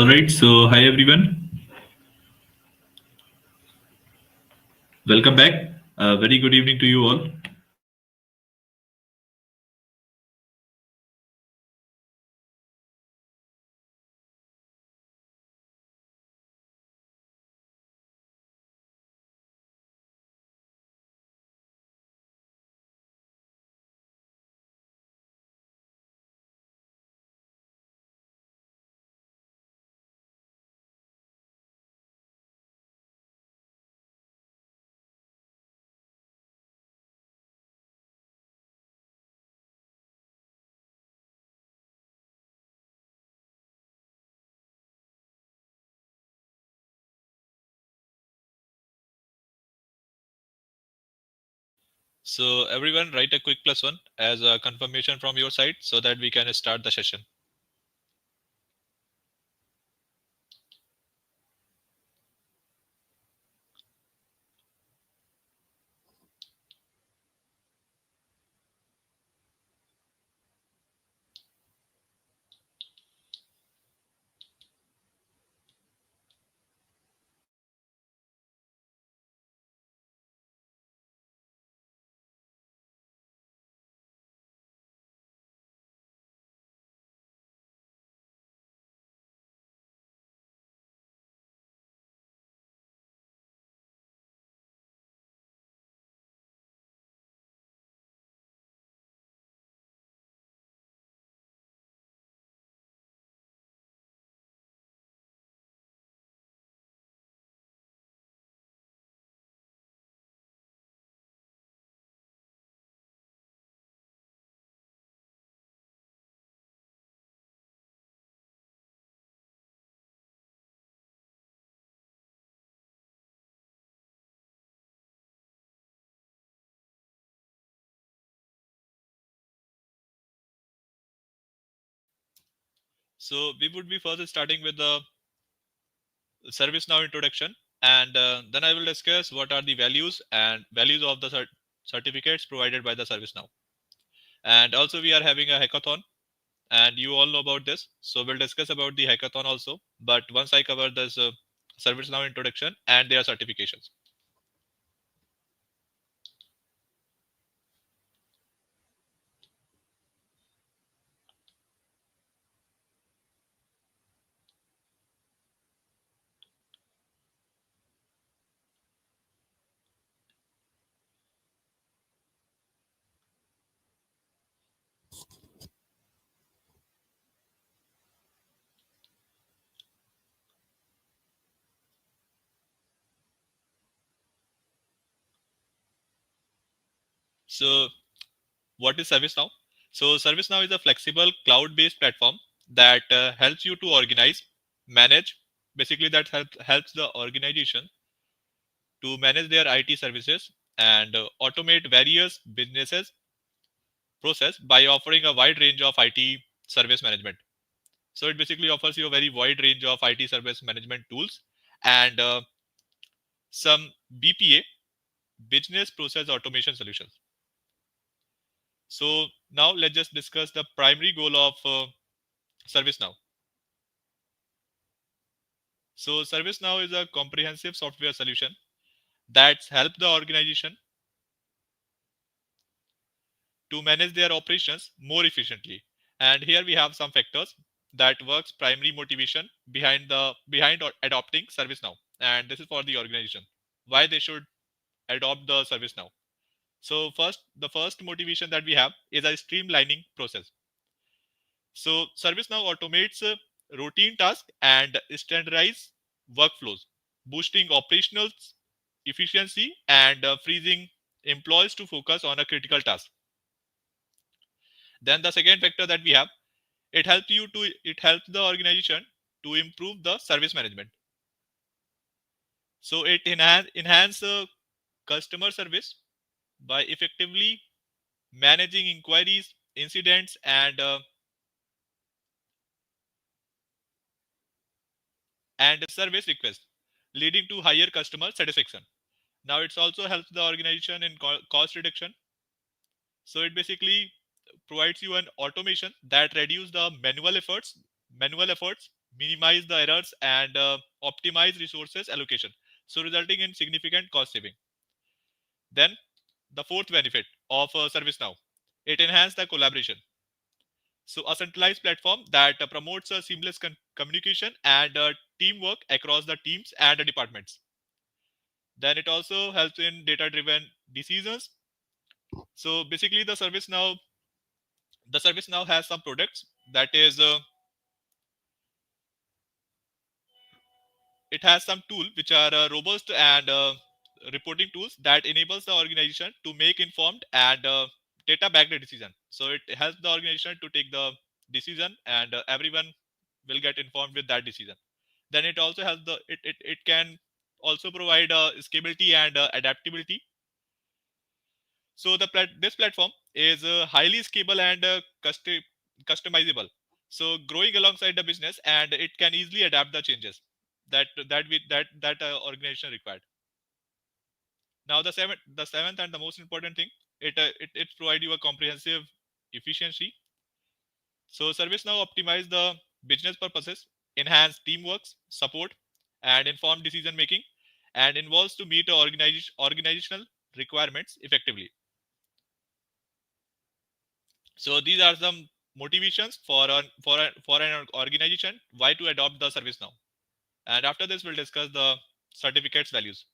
All right, so hi everyone, welcome back. Very good evening to you all. So everyone write a quick +1 as a confirmation from your side so that we can start the session. So we would be first starting with the ServiceNow introduction, and then I will discuss what are the values of the certificates provided by the ServiceNow. And also we are having a hackathon, and you all know about this. So we'll discuss about the hackathon also. But once I cover this ServiceNow introduction and their certifications. So what is ServiceNow? So ServiceNow is a flexible cloud-based platform that helps you to organize, manage, basically that helps the organization to manage their IT services and automate various businesses process by offering a wide range of IT service management. So it basically offers you a very wide range of IT service management tools and some BPA, business process automation solutions. So now let's just discuss the primary goal of ServiceNow. So ServiceNow is a comprehensive software solution that's helped the organization to manage their operations more efficiently. And here we have some factors that works primary motivation behind adopting ServiceNow. And this is for the organization. Why they should adopt the ServiceNow. So the first motivation that we have is a streamlining process. So ServiceNow automates routine tasks and standardize workflows, boosting operational efficiency and freezing employees to focus on a critical task. Then the second factor that we have, it helps the organization to improve the service management. So it enhance customer service by effectively managing inquiries, incidents, and service requests, leading to higher customer satisfaction. Now it's also helps the organization in cost reduction. So it basically provides you an automation that reduce the manual efforts minimize the errors, and optimize resources allocation, so resulting in significant cost saving. Then the fourth benefit of ServiceNow, it enhances the collaboration. So a centralized platform that promotes a seamless communication and teamwork across the teams and the departments. Then it also helps in data-driven decisions. So basically, the ServiceNow has some products that is it has some tool which are robust and reporting tools that enables the organization to make informed and data backed decision. So it helps the organization to take the decision, and everyone will get informed with that decision. Then it also has it can also provide scalability and adaptability. So this platform is highly scalable and customizable, so growing alongside the business, and it can easily adapt the changes that organization required. Now the seventh and the most important thing, it provide you a comprehensive efficiency. So ServiceNow optimize the business purposes, enhance teamwork, support, and informed decision making, and involves to meet organizational requirements effectively. So these are some motivations for an organization why to adopt the ServiceNow. And after this, we'll discuss the certificates values.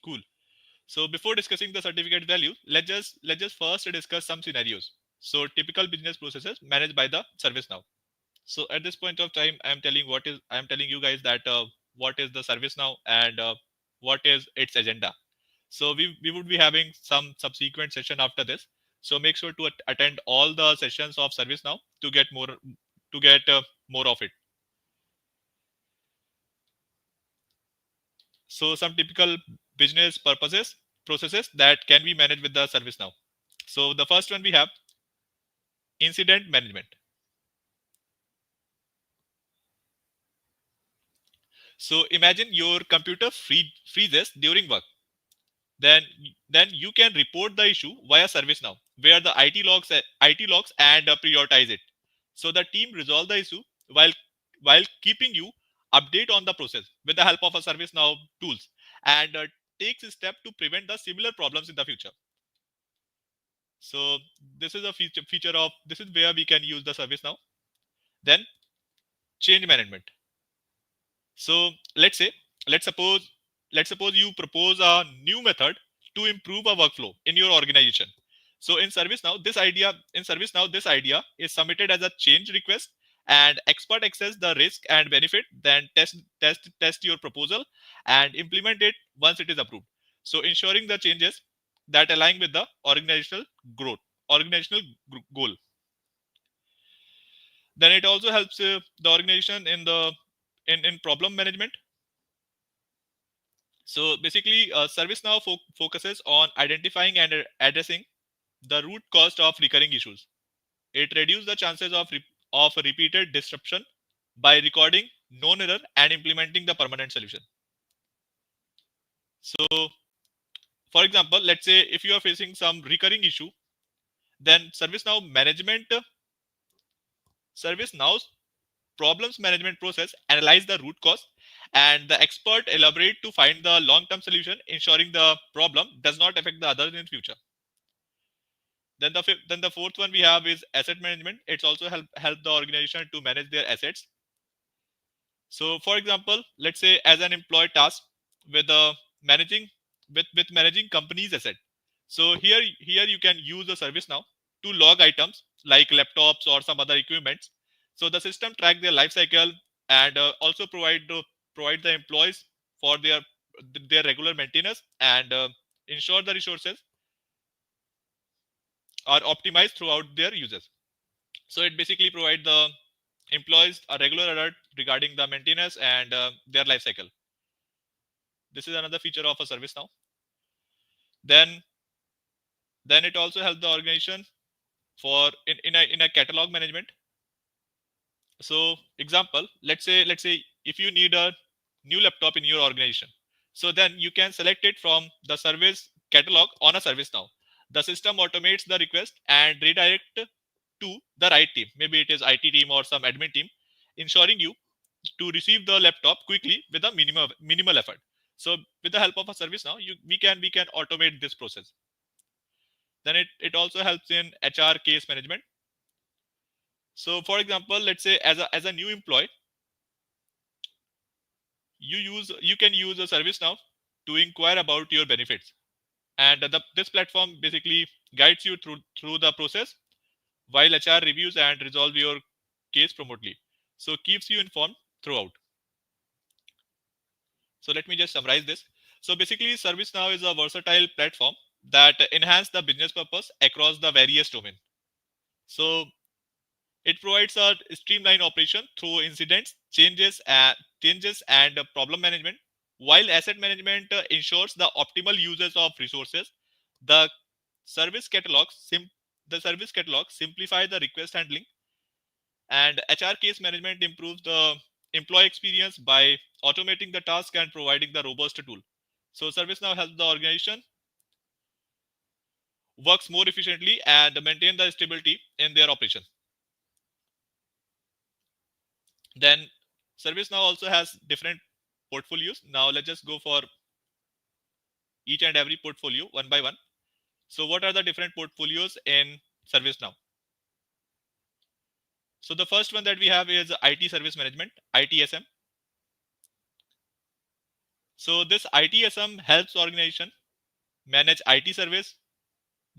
Cool. So before discussing the certificate value, let's just first discuss some scenarios. So typical business processes managed by the ServiceNow. So at this point of time, I'm telling you guys that what is the ServiceNow and what is its agenda. So we would be having some subsequent session after this. So make sure to attend all the sessions of ServiceNow to get more of it. So some typical business purposes processes that can be managed with the ServiceNow. So the first one we have incident management. So imagine your computer freezes during work. Then then you can report the issue via ServiceNow, where the IT logs and prioritize it. So the team resolve the issue while keeping you update on the process with the help of a ServiceNow tools, and takes a step to prevent the similar problems in the future. So this is a feature of this is where we can use the ServiceNow. Then change management. So let's suppose you propose a new method to improve a workflow in your organization. So in ServiceNow this idea is submitted as a change request, and expert access the risk and benefit, then test your proposal and implement it once it is approved. So ensuring the changes that align with the growth organizational goal. Then it also helps the organization in problem management. So basically, ServiceNow focuses on identifying and addressing the root cause of recurring issues. It reduces the chances of repeated disruption by recording known error and implementing the permanent solution. So, for example, let's say if you are facing some recurring issue, then ServiceNow's problems management process analyze the root cause, and the expert elaborate to find the long-term solution, ensuring the problem does not affect the others in future. Then the fourth one we have is asset management. It's also help the organization to manage their assets. So for example, let's say as an employee task with managing managing company's asset. So here you can use the ServiceNow to log items like laptops or some other equipments. So the system track their life cycle, and also provide the employees for their regular maintenance, and ensure the resources are optimized throughout their uses. So it basically provides the employees a regular alert regarding the maintenance and their life cycle. This is another feature of a service now. Then then it also helps the organization for in a catalog management. So example, let's say if you need a new laptop in your organization. So then you can select it from the service catalog on a ServiceNow. The system automates the request and redirect to the right team. Maybe it is IT team or some admin team, ensuring you to receive the laptop quickly with a minimal effort. So with the help of a ServiceNow, we can automate this process. Then it also helps in HR case management. So for example, let's say as a new employee, you can use a ServiceNow to inquire about your benefits, and this platform basically guides you through the process while HR reviews and resolve your case remotely. So keeps you informed throughout. So let me just summarize this. So basically, ServiceNow is a versatile platform that enhance the business purpose across the various domain. So it provides a streamlined operation through incidents, changes and problem management, while asset management ensures the optimal uses of resources. The service catalog the service catalog simplify the request handling, and HR case management improves the employee experience by automating the task and providing the robust tool. So ServiceNow helps the organization works more efficiently and maintain the stability in their operation. Then ServiceNow also has different portfolios. Now let's just go for each and every portfolio one by one. So what are the different portfolios in ServiceNow? So the first one that we have is IT service management, ITSM. So this ITSM helps organization manage IT service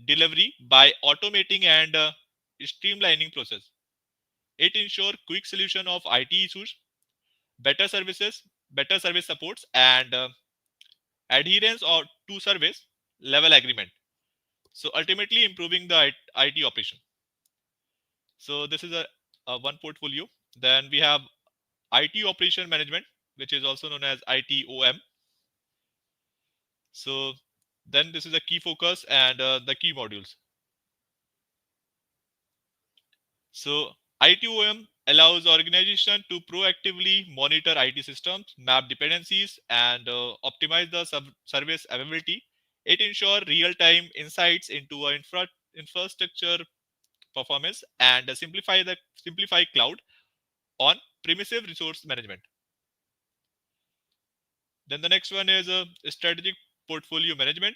delivery by automating and streamlining process. It ensures quick solution of IT issues, better services, better service supports, and adherence or to service level agreement. So ultimately improving the IT operation. So this is a one portfolio. Then we have IT operation management, which is also known as ITOM. So then this is a key focus and the key modules. So ITOM allows organization to proactively monitor IT systems, map dependencies, and optimize the service availability. It ensures real-time insights into our infrastructure performance and simplify cloud on permissive resource management. Then the next one is strategic portfolio management.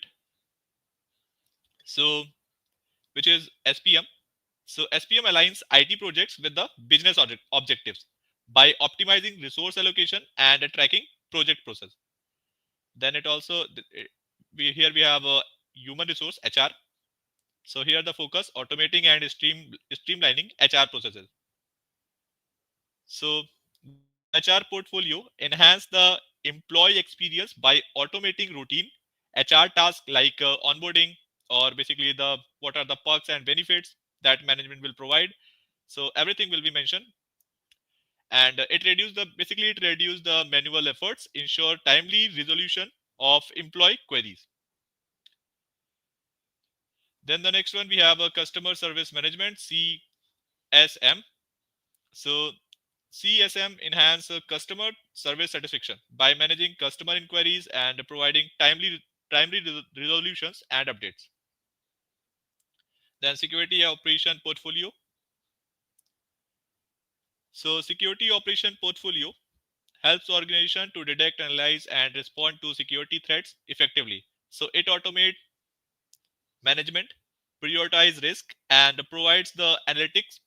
So which is SPM. So SPM aligns IT projects with the business objectives by optimizing resource allocation and tracking project process. Then it also we have a human resource HR. So here the focus automating and streamlining HR processes. So the HR portfolio enhance the employee experience by automating routine HR tasks like onboarding, or basically the what are the perks and benefits that management will provide. So everything will be mentioned, and it reduce the manual efforts, ensure timely resolution of employee queries. Then the next one we have a customer service management, CSM. So CSM enhance customer service satisfaction by managing customer inquiries and providing timely resolutions and updates. Then security operation portfolio. So security operation portfolio helps organization to detect, analyze, and respond to security threats effectively. So it automates management, prioritize risk, and provides the analytics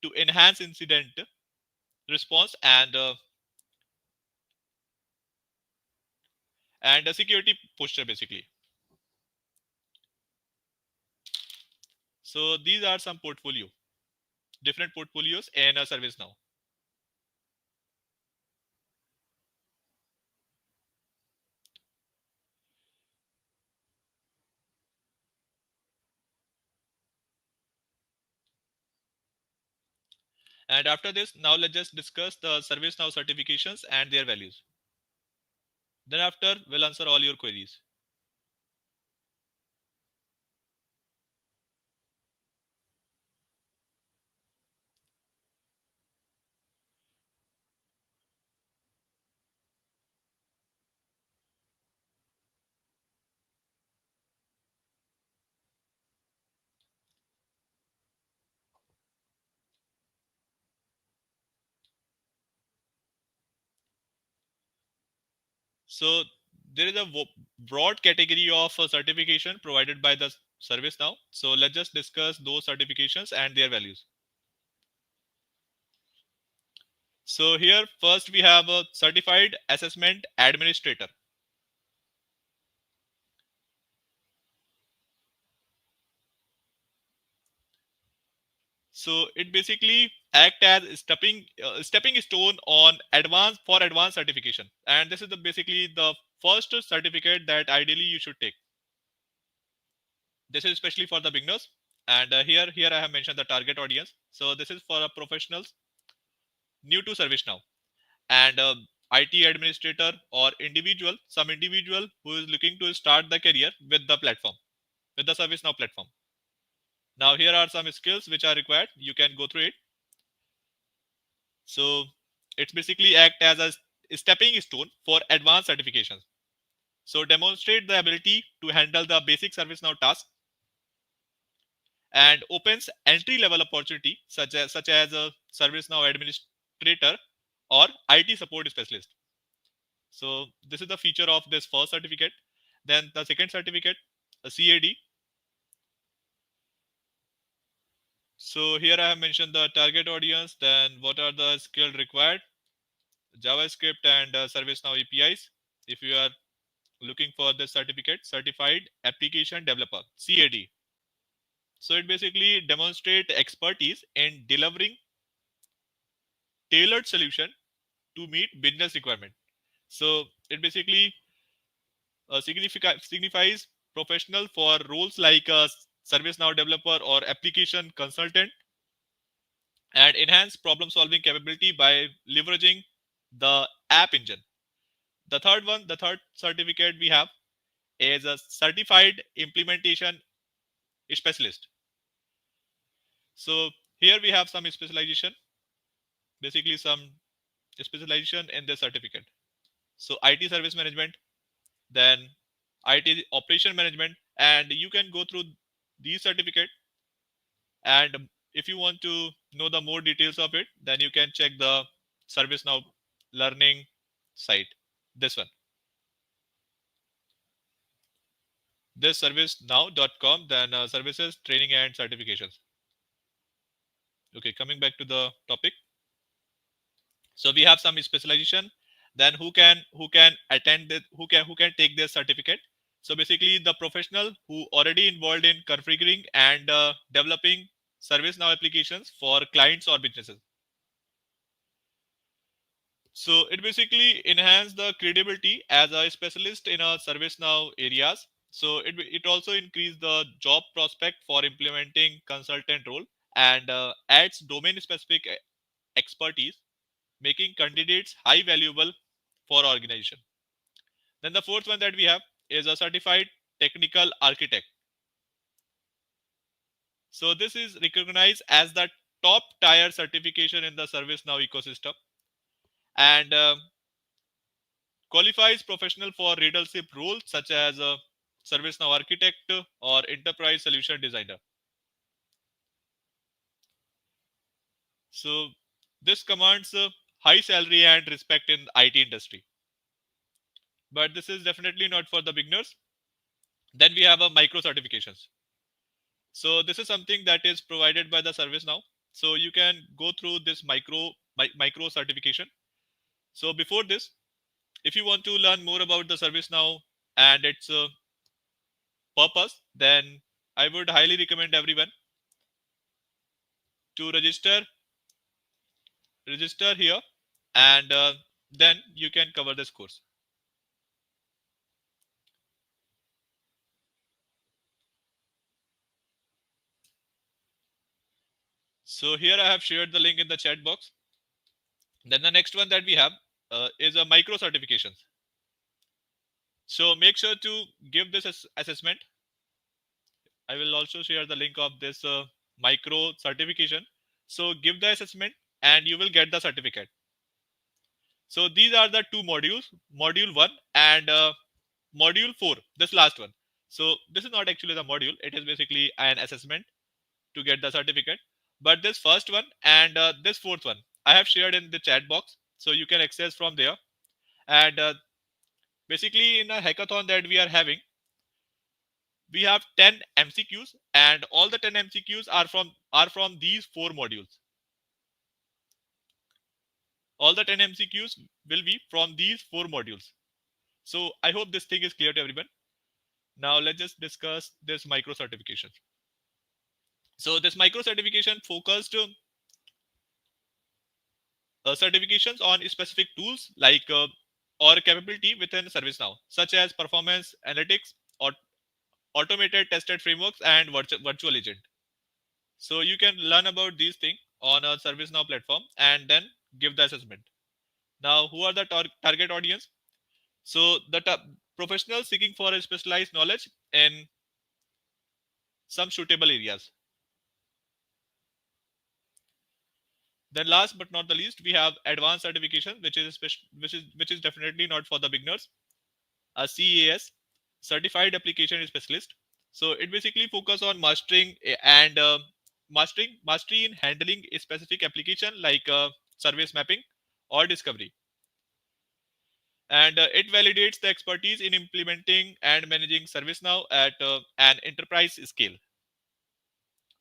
to enhance incident response and a security posture basically. So these are some different portfolios in a service now. And after this, now let's just discuss the ServiceNow certifications and their values. Then after, we'll answer all your queries. So there is a broad category of certification provided by the ServiceNow. So let's just discuss those certifications and their values. So here first we have a certified assessment administrator. So it basically act as stepping stone on advanced certification, and this is basically the first certificate that ideally you should take. This is especially for the beginners, and here I have mentioned the target audience. So this is for professionals new to ServiceNow, and IT administrator or some individual who is looking to start the career with the platform, with the ServiceNow platform. Now here are some skills which are required. You can go through it. So it's basically act as a stepping stone for advanced certifications. So demonstrate the ability to handle the basic ServiceNow task, and opens entry level opportunity such as a ServiceNow administrator or IT support specialist. So this is the feature of this first certificate. Then the second certificate, a CAD. So here I have mentioned the target audience. Then what are the skills required? JavaScript and ServiceNow APIs. If you are looking for this certificate, certified application developer, CAD. So it basically demonstrate expertise in delivering tailored solution to meet business requirement. So it basically signifies professional for roles like a ServiceNow developer or application consultant, and enhance problem solving capability by leveraging the app engine. The third certificate we have is a certified implementation specialist. So here we have some specialization, basically some specialization in the certificate. So IT service management, then IT operation management, and you can go through these certificate. And if you want to know the more details of it, then you can check the ServiceNow learning site. This one, this servicenow.com, then services, training, and certifications. Okay, coming back to the topic. So we have some specialization. Then who can attend this, who can take this certificate? So basically the professional who already involved in configuring and developing ServiceNow applications for clients or businesses. So it basically enhance the credibility as a specialist in a ServiceNow areas. So it also increase the job prospect for implementing consultant role, and adds domain specific expertise, making candidates high valuable for organization. Then the fourth one that we have is a certified technical architect. So this is recognized as the top tier certification in the ServiceNow ecosystem, and qualifies professional for leadership roles such as a ServiceNow architect or enterprise solution designer. So this commands a high salary and respect in IT industry. But this is definitely not for the beginners. Then we have a micro certifications. So this is something that is provided by the ServiceNow. So you can go through this micro certification. So before this, if you want to learn more about the ServiceNow and its purpose, then I would highly recommend everyone to register here, and then you can cover this course. So here I have shared the link in the chat box. Then the next one that we have is a micro certifications. So make sure to give this assessment. I will also share the link of this micro certification. So give the assessment and you will get the certificate. So these are the two modules, module 1 and module 4, this last one. So this is not actually the module, it is basically an assessment to get the certificate. But this first one and this fourth one I have shared in the chat box, so you can access from there. And basically in a hackathon that we are having, we have 10 MCQs, and all the 10 MCQs are from these four modules. All the 10 MCQs will be from these four modules. So I hope this thing is clear to everyone. Now let's just discuss this micro certification. So this micro certification focused certifications on specific tools like or capability within ServiceNow, such as performance analytics or automated tested frameworks and virtual agent. So you can learn about these things on a ServiceNow platform and then give the assessment. Now, who are the target audience? So the professionals seeking for a specialized knowledge in some suitable areas. Then last but not the least, we have advanced certification, which is definitely not for the beginners. A CAS, Certified Application Specialist. So it basically focus on mastering and mastery in handling a specific application like service mapping or discovery, and it validates the expertise in implementing and managing ServiceNow at an enterprise scale.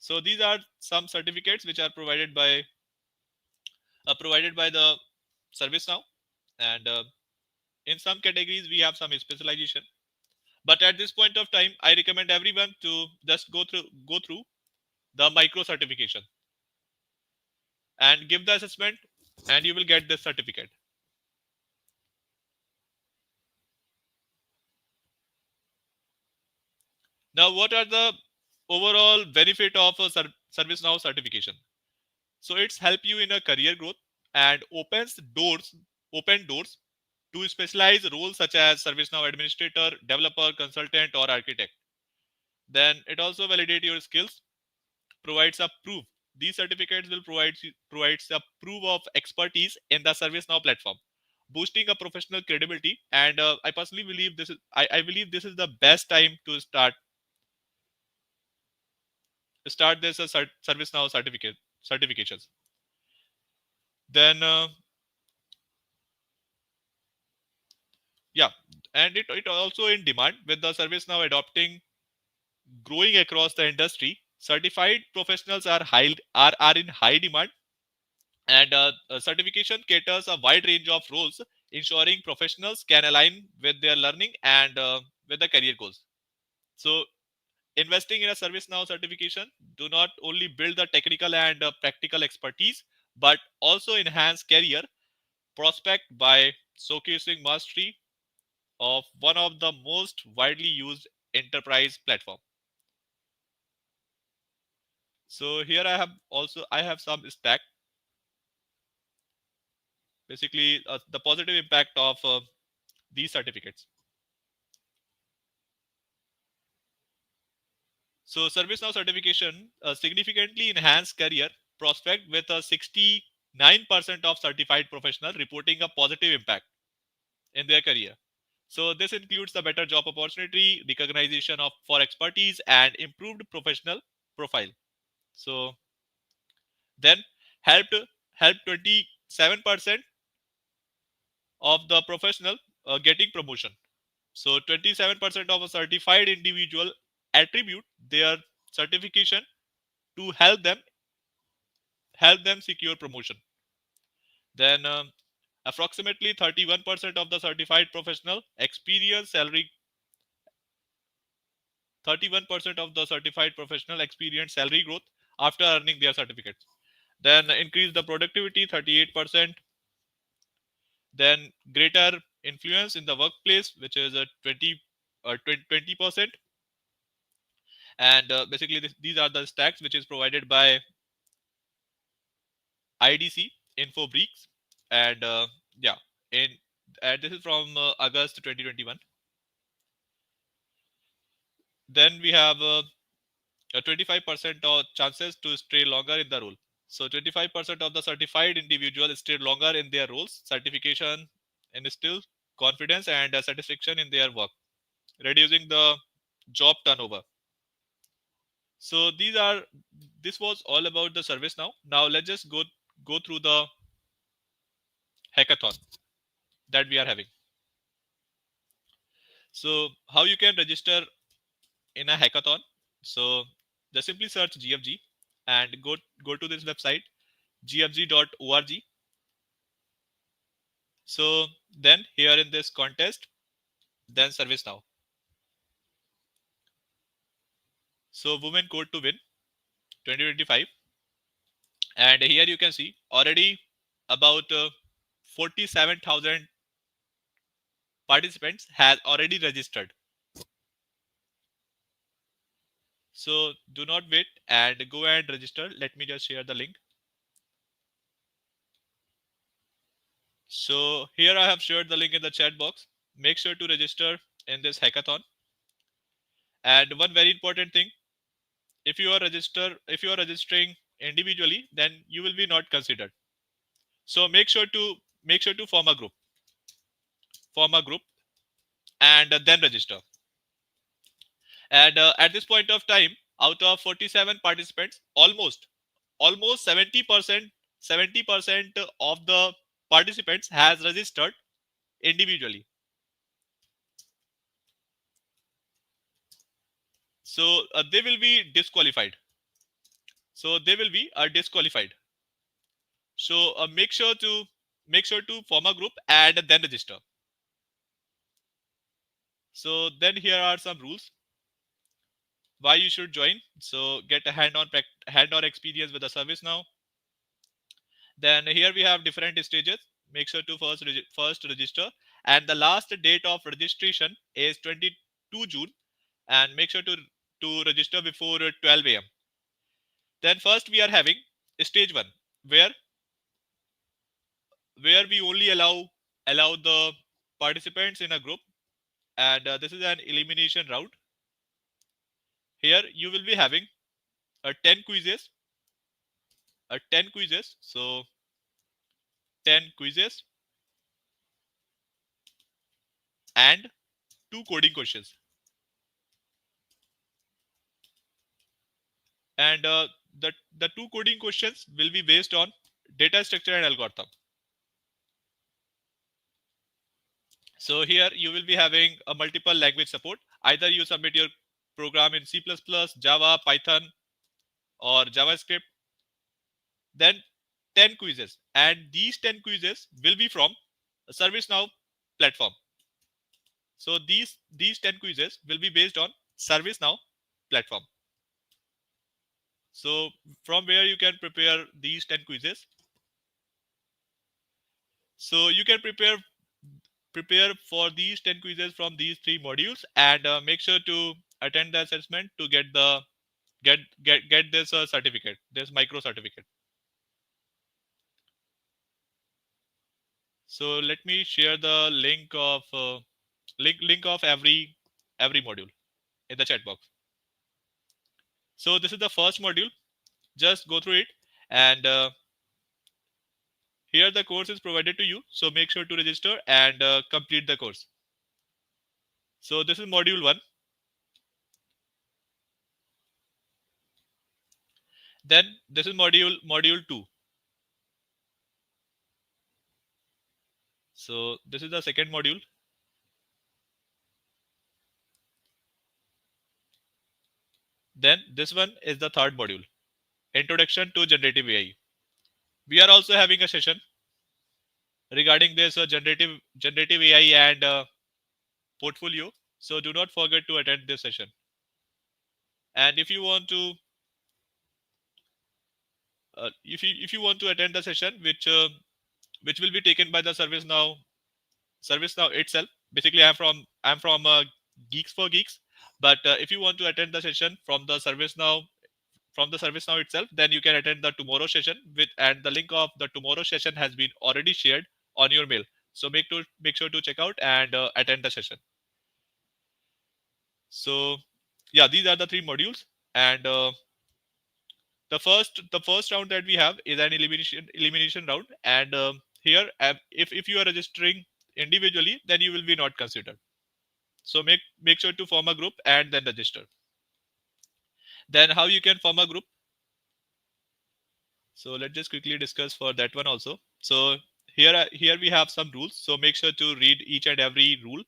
So these are some certificates which are provided by the ServiceNow, and in some categories we have some specialization. But at this point of time, I recommend everyone to just go through the micro certification and give the assessment, and you will get this certificate. Now, what are the overall benefit of a ServiceNow certification? So it's help you in a career growth and open doors to specialized roles such as ServiceNow administrator, developer, consultant, or architect. Then it also validates your skills, provides a proof. These certificates will provides a proof of expertise in the ServiceNow platform, boosting a professional credibility. And I personally believe I believe this is the best time to start this ServiceNow certifications. Then yeah, and it also in demand with the ServiceNow adopting growing across the industry. Certified professionals are in high demand, and certification caters a wide range of roles, ensuring professionals can align with their learning and with the career goals. So investing in a ServiceNow certification do not only build the technical and practical expertise, but also enhance career prospect by showcasing mastery of one of the most widely used enterprise platform. So here I have some stack, basically the positive impact of these certificates. So ServiceNow certification significantly enhanced career prospect with a 69% of certified professional reporting a positive impact in their career. So this includes the better job opportunity, recognition of for expertise, and improved professional profile. So then helped help 27% of the professional getting promotion. So 27% of a certified individual attribute their certification to help them secure promotion. Then approximately 31% of the certified professional experience salary 31% of the certified professional experience salary growth after earning their certificates. Then increase the productivity 38%. Then greater influence in the workplace, which is a 20%. And basically these are the stacks which is provided by IDC Infobreaks, and yeah, in and this is from August 2021. Then we have a 25% of chances to stay longer in the role. So 25% of the certified individuals stay longer in their roles, certification instills confidence and satisfaction in their work, reducing the job turnover. So this was all about the service now. Now let's just go through the hackathon that we are having. So how you can register in a hackathon? So just simply search GFG and go to this website gfg.org. So then here in this contest, then ServiceNow. So women code to win 2025, and here you can see already about 47,000 participants has already registered. So do not wait and go and register. Let me just share the link. So here I have shared the link in the chat box. Make sure to register in this hackathon. And one very important thing, if you are registering individually, then you will be not considered. So make sure to form a group and then register. And at this point of time, out of 47 participants, almost 70% of the participants has registered individually. So they will be disqualified. So make sure to form a group and then register. So then here are some rules why you should join. So get a hand-on experience with the service now. Then here we have different stages. Make sure to first register, and the last date of registration is 22 June, and make sure to register before 12 a.m. Then first we are having stage 1, where we only allow the participants in a group, and this is an elimination round. Here you will be having a 10 quizzes, so 10 quizzes and 2 coding questions. And the 2 coding questions will be based on data structure and algorithm. So here you will be having a multiple language support. Either you submit your program in C++, Java, Python, or JavaScript. Then 10 quizzes, and these 10 quizzes will be from a ServiceNow platform. So these 10 quizzes will be based on ServiceNow platform. So from where you can prepare these 10 quizzes. So you can prepare for these 10 quizzes from these 3 modules, and make sure to attend the assessment to get this certificate, this micro certificate. So let me share the link of every module in the chat box. So this is the first module. Just go through it, and here the course is provided to you. So make sure to register and complete the course. So this is module 1. Then this is module 2. So this is the second module. Then this one is the third module, Introduction to Generative AI. We are also having a session regarding this generative AI and portfolio. So do not forget to attend this session. And if you want to if you want to attend the session, which will be taken by the ServiceNow itself. Basically, I'm from Geeks for Geeks. But if you want to attend the session from the ServiceNow itself, then you can attend the tomorrow session and the link of the tomorrow session has been already shared on your mail. So make sure to check out and attend the session. So yeah, these are the 3 modules, and the first round that we have is an elimination round, and here if you are registering individually, then you will be not considered. So make sure to form a group and then register. Then how you can form a group? So let's just quickly discuss for that one also. So here we have some rules. So make sure to read each and every rule,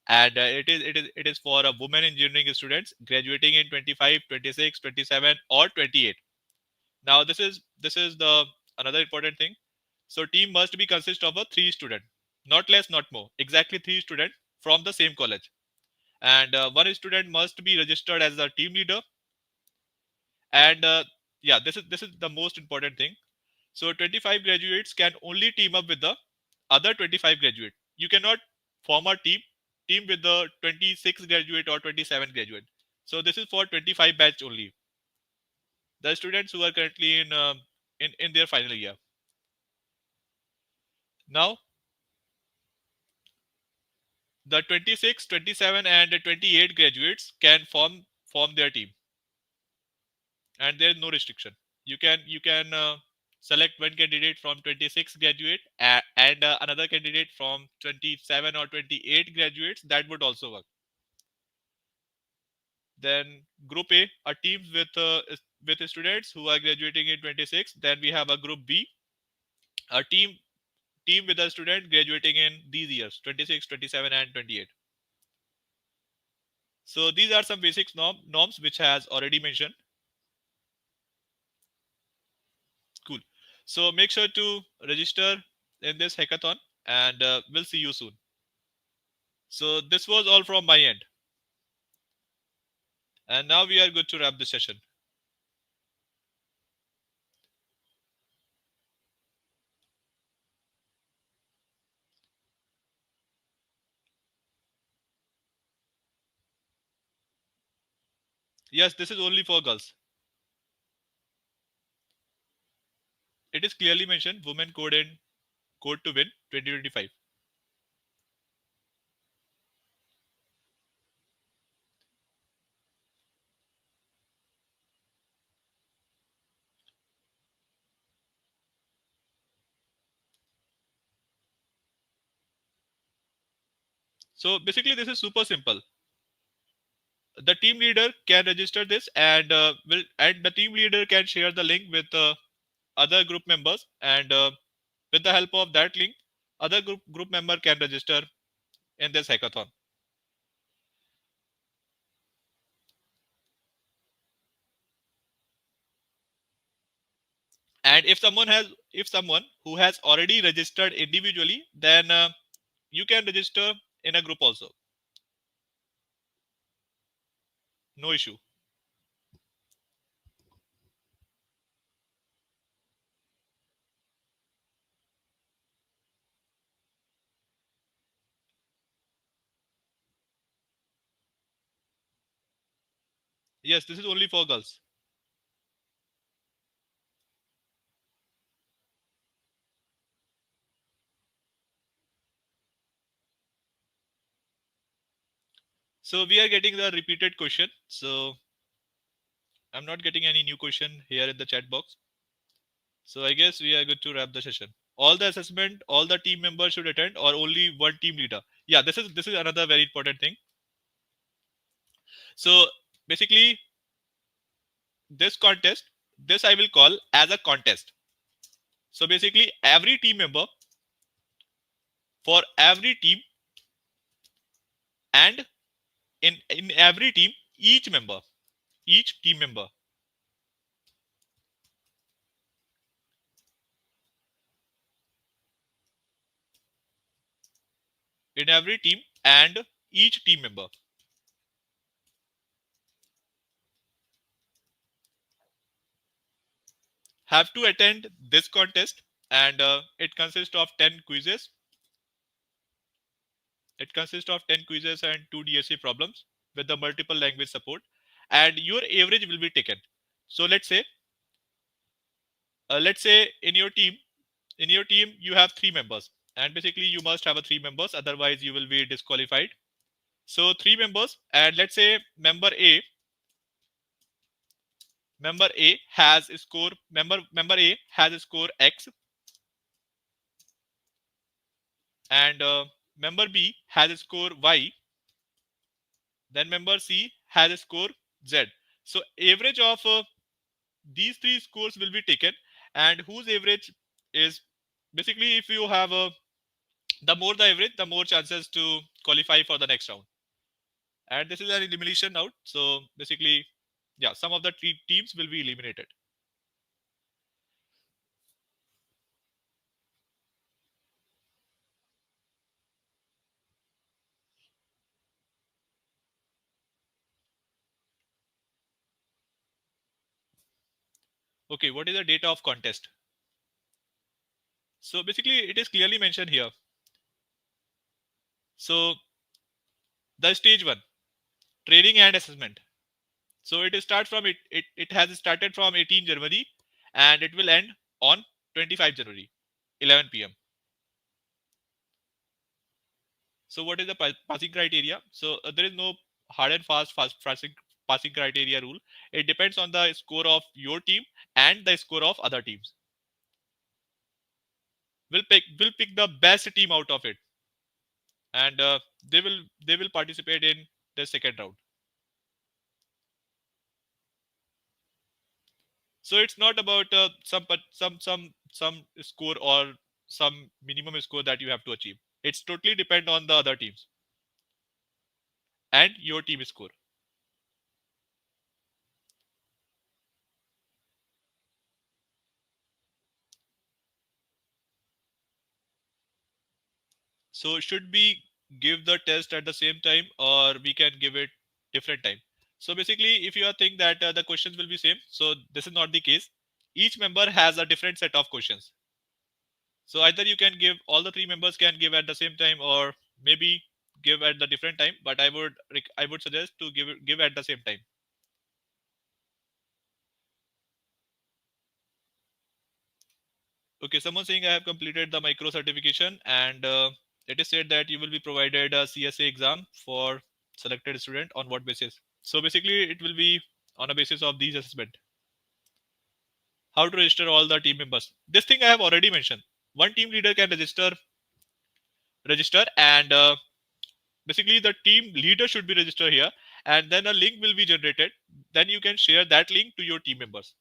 and it is for women engineering students graduating in 25, 26, 27, or 28. Now this is the another important thing. So team must be consist of a three student, not less, not more. Exactly three student from the same college, and one student must be registered as the team leader. And yeah, this is the most important thing. So 25 graduates can only team up with the other 25 graduate. You cannot form a team with the 26 graduate or 27 graduate. So this is for 25 batch only. The students who are currently in their final year. Now the 26, 27, and 28 graduates can form their team, and there is no restriction. You can select one candidate from 26 graduate and another candidate from 27 or 28 graduates. That would also work. Then group A, a team with students who are graduating in 26. Then we have a group B, a team with a student graduating in these years 26, 27, and 28. So these are some basic norms which has already mentioned. Cool. So make sure to register in this hackathon, and we'll see you soon. So this was all from my end, and now we are good to wrap the session. Yes, this is only for girls. It is clearly mentioned women code and code to win 2025. So basically this is super simple. The team leader can register this, and the team leader can share the link with other group members, and with the help of that link other group member can register in this hackathon. And if someone who has already registered individually, then you can register in a group also. No issue. Yes, this is only for girls. So we are getting the repeated question. So I'm not getting any new question here in the chat box. So I guess we are good to wrap the session. All the assessment, all the team members should attend, or only one team leader? Yeah, this is another very important thing. So basically, this contest, this I will call as a contest. So basically, every team member, for every team, and in every team, each team member, in every team and each team member have to attend this contest, and it consists of 10 quizzes. It consists of 10 quizzes and 2 DSA problems with the multiple language support, and your average will be taken. So let's say in your team you have three members, and basically you must have a three members, otherwise you will be disqualified. So three members, and let's say member A has a score member A has a score X, and member B has a score Y, then member C has a score Z. So average of these three scores will be taken, and whose average is, basically, if you have a The more the average, the more chances to qualify for the next round. And this is an elimination round. So basically, yeah, some of the teams will be eliminated. Okay, what is the data of contest? So basically, it is clearly mentioned here. So the stage one, training and assessment. So it is start from it has started from 18 January and it will end on 25 January, 11 p.m. So what is the passing criteria? So there is no hard and fast passing criteria rule. It depends on the score of your team and the score of other teams. We'll pick the best team out of it, and they will participate in the second round. So it's not about some score or some minimum score that you have to achieve. It's totally depend on the other teams and your team score. So should we give the test at the same time or we can give it different time? So basically, if you are think that the questions will be same, so this is not the case. Each member has a different set of questions. So either you can give all the three members can give at the same time or maybe give at the different time. But I would suggest to give at the same time. Okay, someone saying I have completed the micro certification and it is said that you will be provided a CSA exam for selected student on what basis? So basically, it will be on a basis of these assessment. How to register all the team members? This thing I have already mentioned. One team leader can register, and basically the team leader should be registered here, and then a link will be generated. Then you can share that link to your team members.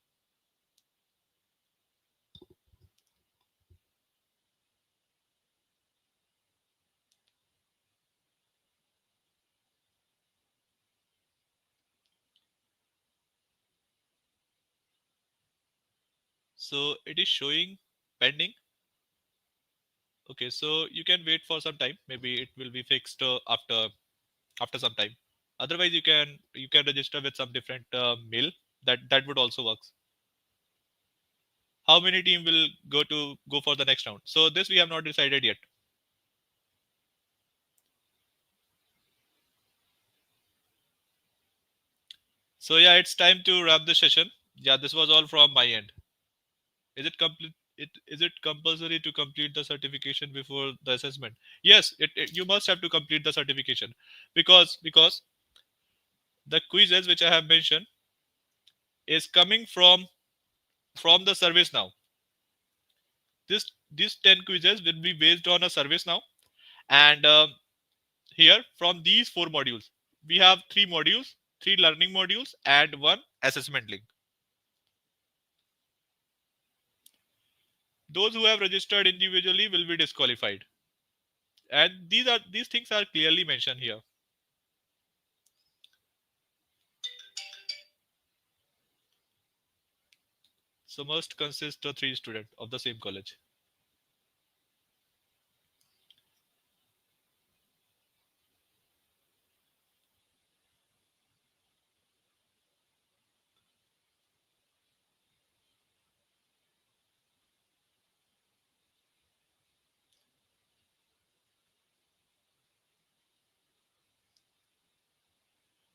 So it is showing pending. Okay, so you can wait for some time. Maybe it will be fixed after some time. Otherwise, you can register with some different mail. That would also works. How many team will go for the next round? So this we have not decided yet. So yeah, it's time to wrap the session. Yeah, this was all from my end. Is it complete? Is it compulsory to complete the certification before the assessment? Yes, you must have to complete the certification because the quizzes which I have mentioned is coming from the service now. These 10 quizzes will be based on a service now, and here from these four modules, we have three modules, three learning modules, and one assessment link. Those who have registered individually will be disqualified, and these things are clearly mentioned here. So must consist of three students of the same college.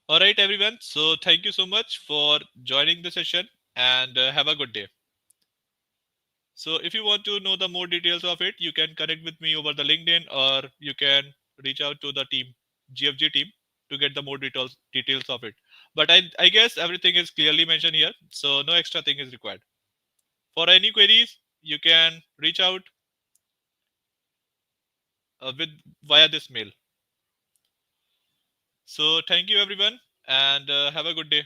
All right, everyone. So thank you so much for joining the session, and have a good day. So if you want to know the more details of it, you can connect with me over the LinkedIn, or you can reach out to the team, GFG team, to get the more details of it. But I guess everything is clearly mentioned here, so no extra thing is required. For any queries, you can reach out with via this mail. So thank you everyone, and have a good day.